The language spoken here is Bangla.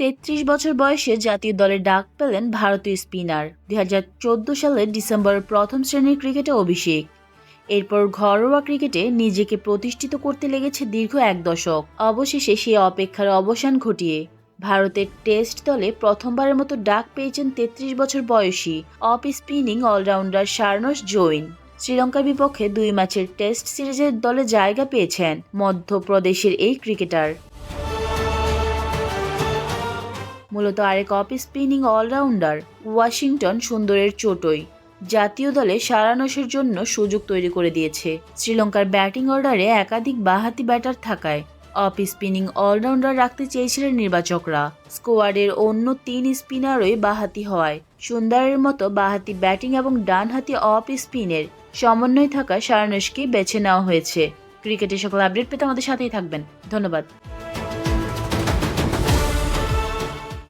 ৩৩ বছর বয়সে জাতীয় দলে ডাক পেলেন ভারতীয় স্পিনার। ২০১৪ সালের ডিসেম্বরের প্রথম শ্রেণীর ক্রিকেটে অভিষেক। এরপর ঘরোয়া ক্রিকেটে নিজেকে প্রতিষ্ঠিত করতে লেগেছে দীর্ঘ এক দশক। অবশেষে সেই অপেক্ষার অবসান ঘটিয়ে ভারতের টেস্ট দলে প্রথমবারের মতো ডাক পেয়েছেন ৩৩ বছর বয়সী অফ স্পিনিং অলরাউন্ডার শার্নস জৈন। শ্রীলঙ্কার বিপক্ষে ২ ম্যাচের টেস্ট সিরিজের দলে জায়গা পেয়েছেন মধ্যপ্রদেশের এই ক্রিকেটার। মূলত আরেক অফ স্পিনিং অলরাউন্ডার ওয়াশিংটন সুন্দরের চোটই জাতীয় দলে সারানসের জন্য সুযোগ তৈরি করে দিয়েছে। শ্রীলঙ্কার ব্যাটিং অর্ডারে একাধিক বাঁহাতি ব্যাটার থাকায় অফ স্পিনিং অলরাউন্ডার রাখতে চেয়েছিলেন নির্বাচকরা। স্কোয়াডের অন্য ৩ স্পিনারই বাঁহাতি হওয়ায় সুন্দরের মতো বাঁহাতি ব্যাটিং এবং ডানহাতি অফ স্পিনের সমন্বয় থাকা সারানসকেই বেছে নেওয়া হয়েছে। ক্রিকেটের সকল আপডেট পেতে আমাদের সাথেই থাকবেন। ধন্যবাদ।